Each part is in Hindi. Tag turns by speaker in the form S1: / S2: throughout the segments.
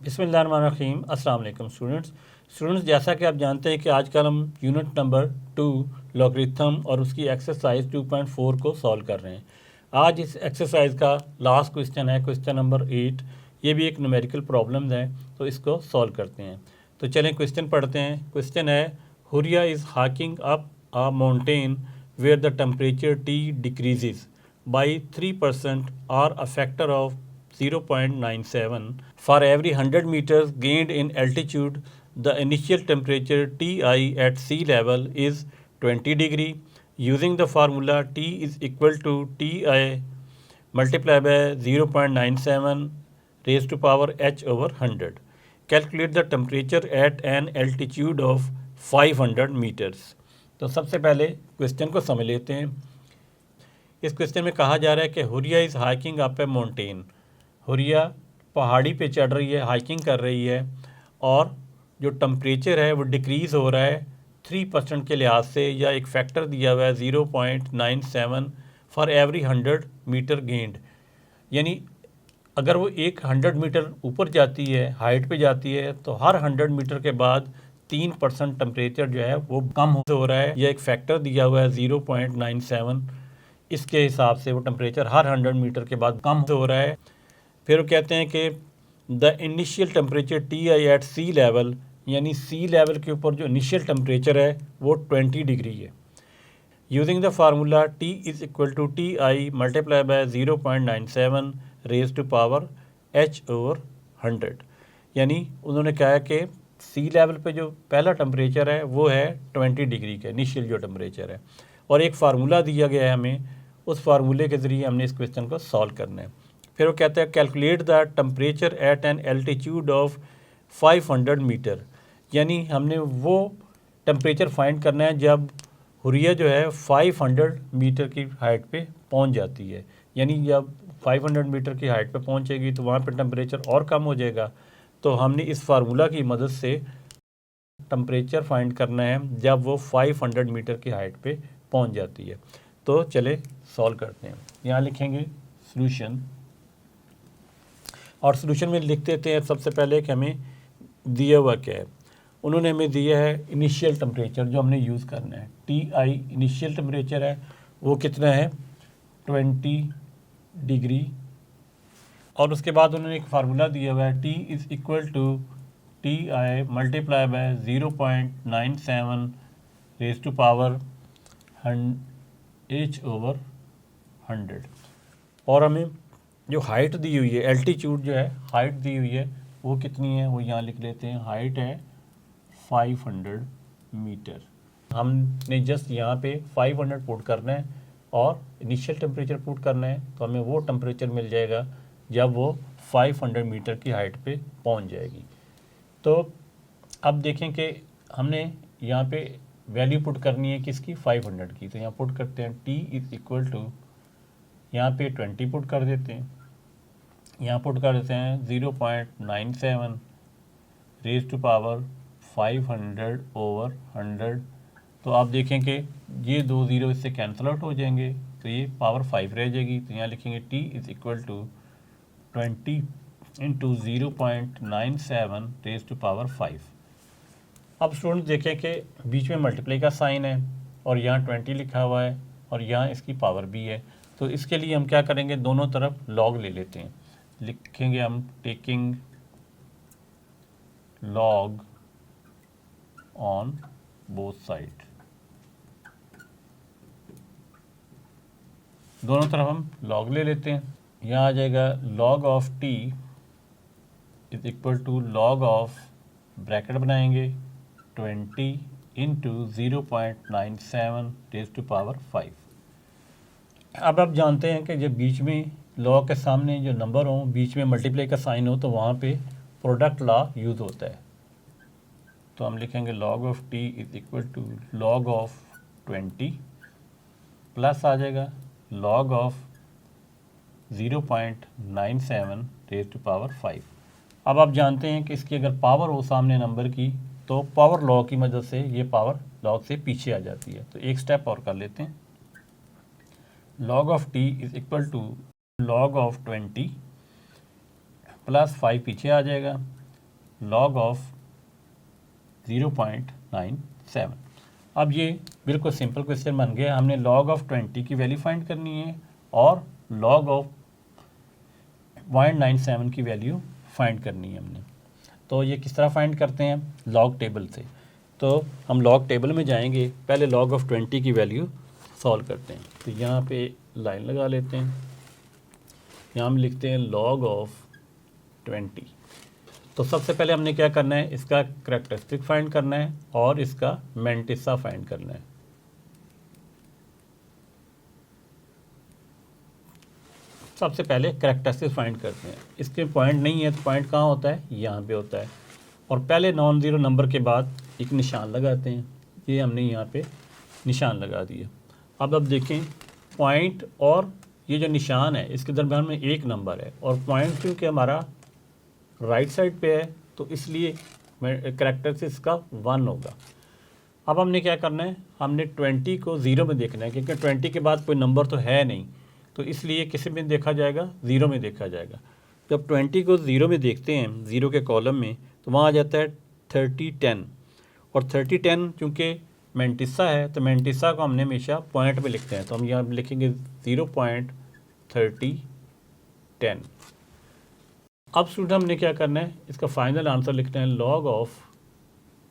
S1: बिस्मिल्लाहिर्रहमानिर्रहीम। अस्सलाम वालेकुम स्टूडेंट्स, जैसा कि आप जानते हैं कि आजकल हम यूनिट नंबर 2 लॉगरिथम और उसकी एक्सरसाइज 2.4 को सॉल्व कर रहे हैं। आज इस एक्सरसाइज का लास्ट क्वेश्चन है, क्वेश्चन नंबर 8। ये भी एक न्यूमेरिकल प्रॉब्लम है, तो इसको सॉल्व करते हैं। तो चलें क्वेश्चन पढ़ते हैं। क्वेश्चन है, Huriya is hiking up a mountain where the temperature T decreases by 3% और a factor of 0.97. For every 100 meters gained in altitude, the initial temperature Ti at sea level is 20 degree. Using the formula T is equal to Ti multiplied by 0.97 raised to power h over 100. Calculate the temperature at an altitude of 500 meters. तो सबसे पहले क्वेश्चन को समझ लेते हैं। इस क्वेश्चन में कहा जा रहा है कि Huriya is hiking up A mountain. Huriya पहाड़ी पे चढ़ रही है, हाइकिंग कर रही है, और जो टम्परेचर है वो डिक्रीज़ हो रहा है 3% के लिहाज से, या एक फैक्टर दिया हुआ है 0.97 फॉर एवरी 100 मीटर गेंड। यानी अगर वो एक 100 मीटर ऊपर जाती है, हाइट पे जाती है, तो हर 100 मीटर के बाद 3% टम्परेचर जो है वो कम हो रहा है। यह एक फैक्टर दिया हुआ है 0.97। इसके हिसाब से वो टम्परेचर हर 100 मीटर के बाद कम हो रहा है। फिर वो कहते हैं कि the initial temperature T I at sea level, यानी सी लेवल के ऊपर जो इनिशियल टेम्परेचर है वो 20 डिग्री है। Using the formula T is equal to T I multiply by 0.97 raise to power H over 100। यानी उन्होंने कहा है कि सी लेवल पे जो पहला टेम्परेचर है वो है 20 डिग्री का, इनिशियल जो टेम्परेचर है, और एक फार्मूला दिया गया है हमें। उस फार्मूले के ज़रिए हमने इस क्वेश्चन को सॉल्व करना है। फिर वो कहते हैं calculate the temperature at an altitude of 500 metre. यानी हमने वो टेम्परेचर फाइंड करना है जब हुरिया जो है 500 मीटर की हाइट पे पहुंच जाती है। यानी जब 500 मीटर की हाइट पे पहुंचेगी तो वहाँ पे टेम्परेचर और कम हो जाएगा। तो हमने इस फार्मूला की मदद से टेम्परेचर फाइंड करना है जब वो 500 मीटर की हाइट पे पहुंच जाती है। तो चले सॉल्व करते हैं। यहाँ लिखेंगे सॉल्यूशन, और सॉल्यूशन में लिख देते हैं सबसे पहले कि हमें दिया हुआ क्या है। उन्होंने हमें दिया है इनिशियल टेम्परेचर जो हमने यूज़ करना है। टी आई इनिशियल टेम्परेचर है, वो कितना है 20 डिग्री। और उसके बाद उन्होंने एक फार्मूला दिया हुआ है T is equal to T I multiply by 0.97 raise to power H over 100। और हमें जो हाइट दी हुई है, एल्टीट्यूड जो है हाइट दी हुई है, वो कितनी है, वो यहाँ लिख लेते हैं। हाइट है 500 मीटर। हमने जस्ट यहाँ पे 500 पुट करना है और इनिशियल टेम्परेचर पुट करना है, तो हमें वो टेम्परेचर मिल जाएगा जब वो 500 मीटर की हाइट पे पहुँच जाएगी। तो अब देखें कि हमने यहाँ पे वैल्यू पुट करनी है किसकी, 500 की। तो यहाँ पुट करते हैं टी इज़ इक्वल टू, यहाँ पे 20 पुट कर देते हैं, यहाँ पुट कर देते हैं 0.97 रेज टू पावर 500 ओवर 100। तो आप देखें कि ये 2 ज़ीरो इससे कैंसिल आउट हो जाएंगे, तो ये पावर 5 रह जाएगी। तो यहाँ लिखेंगे T is equal to 20 into 0.97 raise to power 5। अब स्टूडेंट देखें कि बीच में मल्टीप्लाई का साइन है और यहाँ 20 लिखा हुआ है और यहाँ इसकी पावर भी है। तो इसके लिए हम क्या करेंगे, दोनों तरफ लॉग ले लेते हैं। लिखेंगे हम taking log on both side. दोनों तरफ हम लॉग ले लेते हैं। यहाँ आ जाएगा log of T is equal to log of, bracket बनाएंगे 20 इंटू 0.97 रेज टू पावर 5। अब आप जानते हैं कि जब बीच में लॉग के सामने जो नंबर हो, बीच में मल्टीप्लाई का साइन हो, तो वहाँ पे प्रोडक्ट लॉ यूज़ होता है। तो हम लिखेंगे log of T is equal to log of 20 plus आ जाएगा log of 0.97 raise to power 5। अब आप जानते हैं कि इसकी अगर पावर हो सामने नंबर की, तो पावर लॉ की मदद से ये पावर लॉग से पीछे आ जाती है। तो एक स्टेप और कर लेते हैं। log of t is equal to log of 20 plus 5 पीछे आ जाएगा, log ऑफ 0.97। अब ये बिल्कुल सिंपल क्वेश्चन बन गया। हमने log ऑफ 20 की वैल्यू फाइंड करनी है और log ऑफ 0.97 की वैल्यू फाइंड करनी है हमने। तो ये किस तरह फाइंड करते हैं? लॉग टेबल से। तो हम लॉग टेबल में जाएंगे, पहले log ऑफ 20 की वैल्यू सॉल्व करते हैं। तो यहाँ पे लाइन लगा लेते हैं, यहाँ हम लिखते हैं log ऑफ 20। तो सबसे पहले हमने क्या करना है, इसका करैक्टरिस्टिक फाइंड करना है और इसका मैंटिसा फाइंड करना है। सबसे पहले करैक्टरिस्टिक फाइंड करते हैं। इसके पॉइंट नहीं है तो पॉइंट कहाँ होता है? यहाँ पे होता है। और पहले नॉन ज़ीरो नंबर के बाद एक निशान लगाते हैं। ये हमने यहाँ पे निशान लगा दिया। अब देखें पॉइंट और ये जो निशान है इसके दरम्यान में एक नंबर है और पॉइंट क्योंकि हमारा राइट साइड पे है तो इसलिए करैक्टरिस्टिक इसका 1 होगा। अब हमने क्या करना है, हमने 20 को 0 में देखना है क्योंकि 20 के बाद कोई नंबर तो है नहीं, तो इसलिए किसी में देखा जाएगा? 0 में देखा जाएगा। जब 20 को 0 में देखते हैं, 0 के कॉलम में, तो वहाँ आ जाता है 30 10। और 30 10 चूँकि मैंटिसा है तो मैंटिसा को हमने हमेशा पॉइंट में लिखते हैं, तो हम यहाँ लिखेंगे 0.30 10। अब स्टूडेंट हमने क्या करना है, इसका फाइनल आंसर लिखना है log of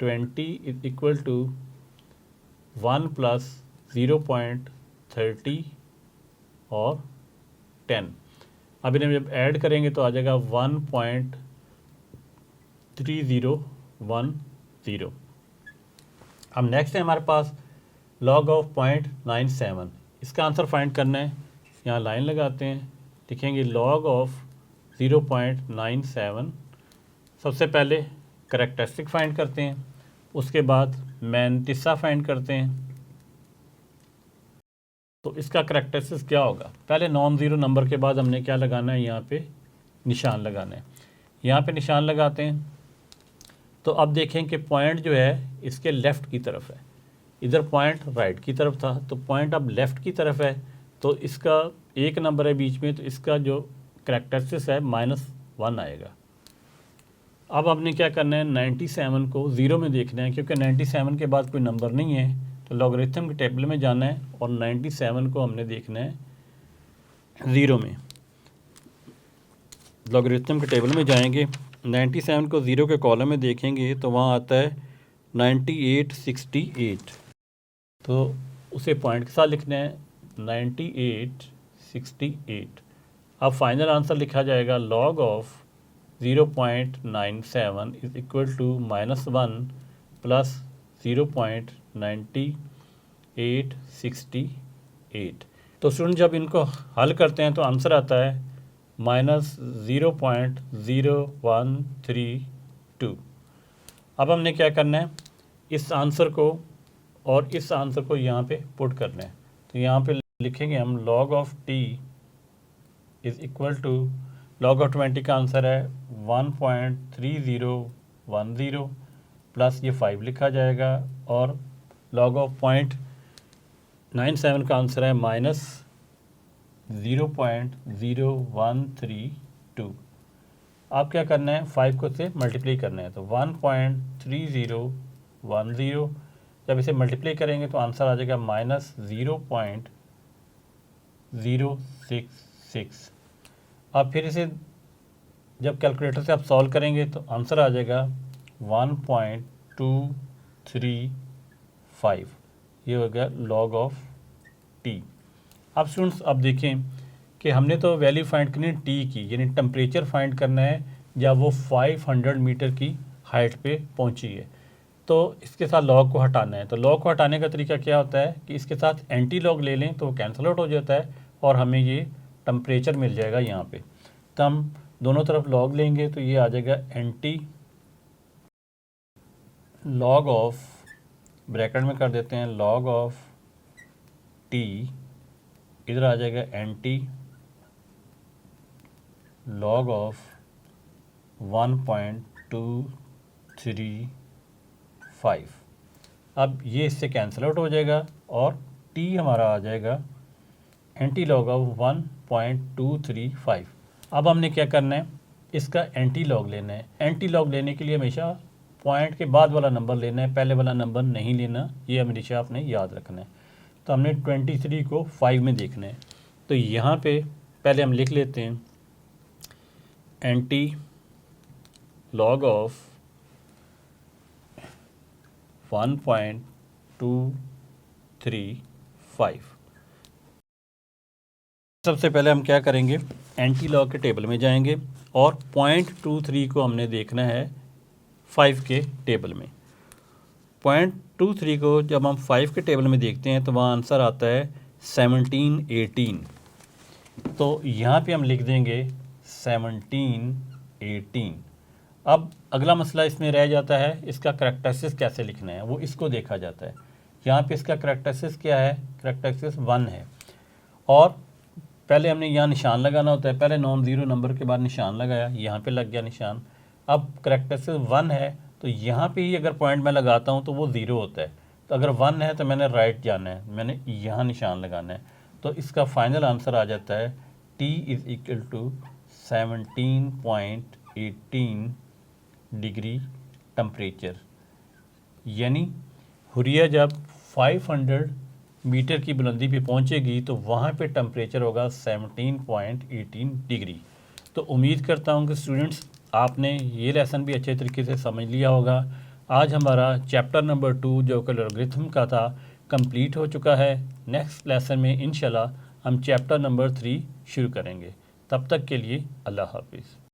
S1: 20 is equal to 1 plus 0.30 और 10। अब इन्हें जब ऐड करेंगे तो आ जाएगा 1.3010। अब नेक्स्ट है हमारे पास log ऑफ 0.97। इसका आंसर फाइंड करना है। यहाँ लाइन लगाते हैं, लिखेंगे log ऑफ 0.97। सबसे पहले करैक्टरिस्टिक फाइंड करते हैं, उसके बाद मैंटिसा फाइंड करते हैं। तो इसका करैक्टरिस्टिक क्या होगा? पहले नॉन ज़ीरो नंबर के बाद हमने क्या लगाना है, यहाँ पे निशान लगाना है। यहाँ पे निशान लगाते हैं तो अब देखें कि पॉइंट जो है इसके लेफ़्ट की तरफ है, इधर पॉइंट राइट की तरफ था, तो पॉइंट अब लेफ़्ट की तरफ है, तो इसका एक नंबर है बीच में, तो इसका जो करैक्टरिस्टिक है -1 आएगा। अब हमने क्या करना है, 97 को 0 में देखना है क्योंकि 97 के बाद कोई नंबर नहीं है, तो लॉगरिथम के टेबल में जाना है और 97 को हमने देखना है 0 में। लॉगरिथम के टेबल में जाएंगे, 97 को 0 के कॉलम में देखेंगे तो वहाँ आता है 9868, तो उसे पॉइंट के साथ लिखना है 9868। अब फाइनल आंसर लिखा जाएगा log of 0.97 is equal to -1 plus 0.9868। तो स्टूडेंट जब इनको हल करते हैं तो आंसर आता है -0.0132। अब हमने क्या करना है, इस आंसर को और इस आंसर को यहाँ पे पुट करना है। तो यहाँ पे लिखेंगे हम log of t is equal to, log of 20 का आंसर है 1.3010 प्लस ये 5 लिखा जाएगा, और log ऑफ 0.97 का आंसर है -0.0132। आप क्या करना है, 5 को से मल्टीप्लाई करना है, तो 1.3010 जब इसे मल्टीप्लाई करेंगे तो आंसर आ जाएगा -0.066। अब फिर इसे जब कैलकुलेटर से आप सॉल्व करेंगे तो आंसर आ जाएगा 1.235। ये हो गया log ऑफ t। अब स्टूडेंट्स अब देखें कि हमने तो वैल्यू फाइंड करनी है टी की, यानी टेम्परेचर फाइंड करना है जब वो 500 मीटर की हाइट पे पहुंची है, तो इसके साथ लॉग को हटाना है। तो लॉग को हटाने का तरीका क्या होता है कि इसके साथ एंटी लॉग ले लें तो वो कैंसिल आउट हो जाता है और हमें ये टेम्परेचर मिल जाएगा यहाँ पे। तो हम दोनों तरफ लॉग लेंगे तो ये आ जाएगा एंटी लॉग ऑफ, ब्रैकेट में कर देते हैं log ऑफ t, इधर आ जाएगा एंटी log ऑफ 1.235। अब ये इससे कैंसिल आउट हो जाएगा और t हमारा आ जाएगा एंटी लॉग ऑफ 1.235। अब हमने क्या करना है, इसका एंटी लॉग लेना है। एंटी लॉग लेने के लिए हमेशा पॉइंट के बाद वाला नंबर लेना है, पहले वाला नंबर नहीं लेना, ये हमेशा आपने याद रखना है। तो हमने 23 को 5 में देखना है। तो यहाँ पे पहले हम लिख लेते हैं एंटी लॉग ऑफ 1.235। सबसे पहले हम क्या करेंगे, एंटी लॉग के टेबल में जाएंगे और 0.23 को हमने देखना है 5 के टेबल में। 0.23 को जब हम 5 के टेबल में देखते हैं तो वहाँ आंसर आता है 1718। तो यहाँ पे हम लिख देंगे 1718। अब अगला मसला इसमें रह जाता है इसका करैक्टरिस्टिक्स कैसे लिखना है, वो इसको देखा जाता है। यहाँ पे इसका करैक्टरिस्टिक्स क्या है, करैक्टरिस्टिक्स 1 है और पहले हमने यहाँ निशान लगाना होता है। पहले नॉन ज़ीरो नंबर के बाद निशान लगाया, यहाँ पे लग गया निशान। अब करैक्टरिस्टिक्स 1 है तो यहाँ पे ही अगर पॉइंट मैं लगाता हूँ तो वो 0 होता है। तो अगर 1 है तो मैंने राइट जाना है, मैंने यहाँ निशान लगाना है। तो इसका फाइनल आंसर आ जाता है T = 17.18 डिग्री टेम्परेचर। यानी हुरिया जब 500 मीटर की बुलंदी पे पहुंचेगी तो वहाँ पे टेम्परेचर होगा 17.18 डिग्री। तो उम्मीद करता हूँ कि स्टूडेंट्स आपने ये लेसन भी अच्छे तरीके से समझ लिया होगा। आज हमारा चैप्टर नंबर 2 जो कि लॉगरिथम का था कंप्लीट हो चुका है। नेक्स्ट लेसन में इंशाल्लाह हम चैप्टर नंबर 3 शुरू करेंगे। तब तक के लिए अल्लाह हाफिज़।